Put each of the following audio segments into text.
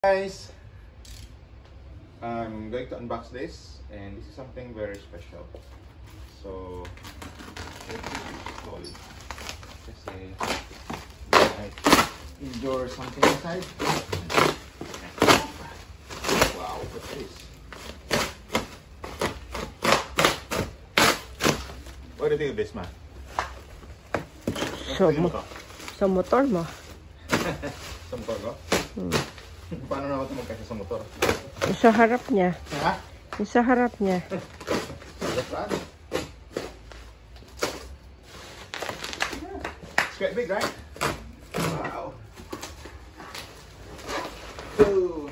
Guys, I'm going to unbox this, and this is something very special. So let's install it. Kasi I endure something inside. Wow, what's this? What do you think of this, man? Sa motor mo. Sa motor ko? Paano naman ito magkasya sa motor? Yung sa harap niya. Ha? Yung sa harap niya. That's right. It's quite big, right? Wow. Ooh.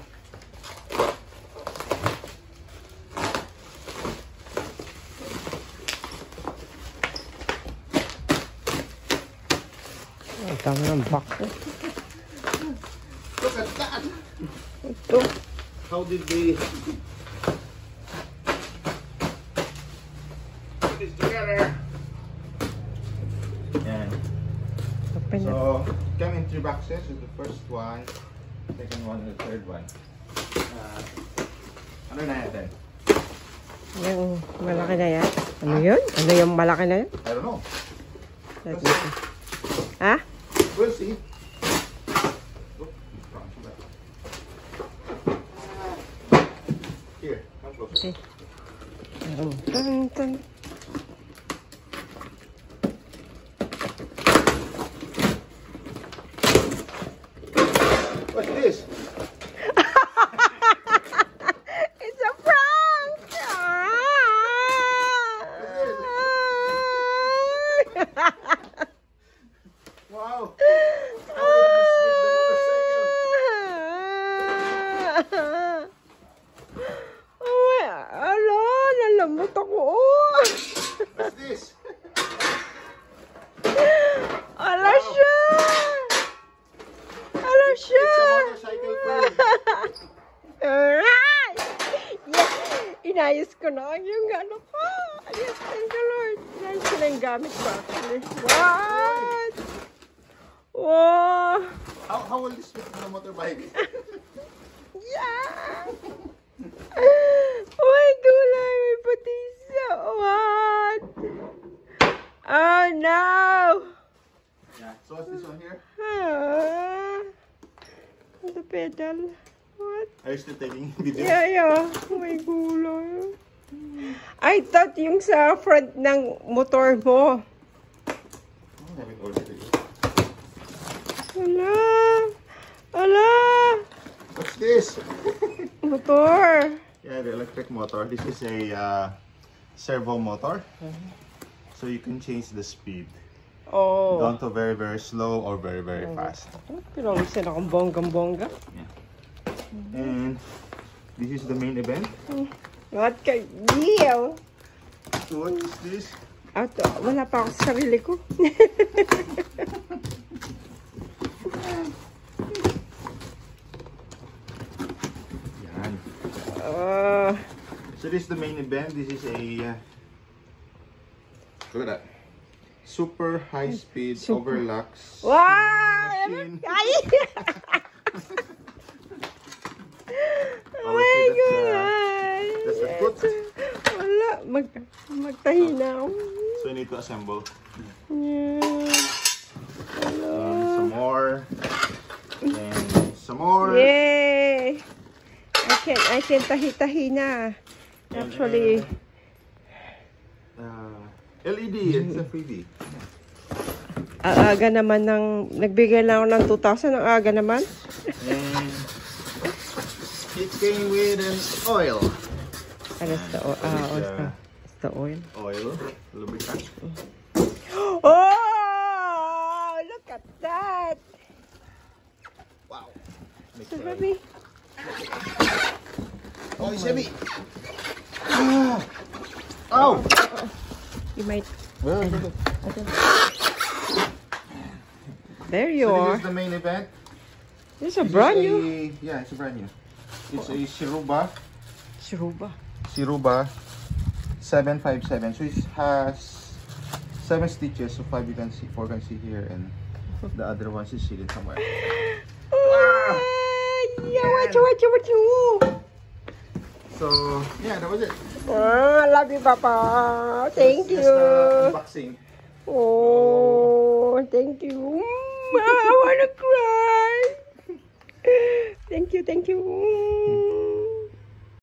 Ang dami ng box. Look at that! Ito. How did they put this together? Yan. Open na. So, it came in 3 boxes. So the first one, second one, and the third one. Ano na natin? Yung malaki na yan. Ano yun? Ano yung malaki na yun? I don't know. Ha? We'll see. Here, come closer. Okay. Tan, tan. What's this? It's a prank! Wow! How would this fit the motorcycle? Oh, ala, nalamot ako. What's this? Ala siya! Ala siya! It's a motorcycle frame. Alright! Yeah. Inayos ko na yung ano ko. Yes, thank you, Lord. Yan sila yung gamit ko actually. What? Wow! How will this fit the motorbike? Yeah! Oh my gulay, may patisya. What? Oh no! Yeah. So what's this one here? The pedal. What? Are you still taking video? Yeah. Oh my gulay. I thought yung sa front ng motor mo. I haven't ordered it. Ala! Ala! What's this? Motor. Yeah, the electric motor. This is a servo motor. So you can change the speed. Oh. Down to very, very slow or very, very fast. Pinawisan akong bonggang-bongga. Yeah. And this is the main event. What kay deal? So what is this? Wala pa ako sa sarili ko. Yan. So this is the main event. This is a look at that. Super high speed overlocks. Wow! Machine. Ay! Oh Let's my see, God! that's the foot. Wala. Magtahi na ako. So you need to assemble. Yeah. And some more. And some more. Yay! I can tahi-tahi na. Actually. LED, it's a freebie. Aga naman ng, nagbigay lang ako ng 2,000, ang aga naman. And it came with an oil. Ano sa oil? Oil, lubricant. Oh! Look at that! Wow. So, baby. Oh, it's heavy. Oh! You might... Well, There you so are. this is the main event. This is a brand new. Yeah, it's a brand new. It's a Shiruba. Shiruba. 757. So it has 7 stitches. So 5 you can see, 4 you can see here, and the other one is hidden somewhere. Wow! Wachu. So, yeah, that was it. Ah, love you, Papa. Thank you. Just unboxing. Oh, thank you. I wanna cry. Thank you.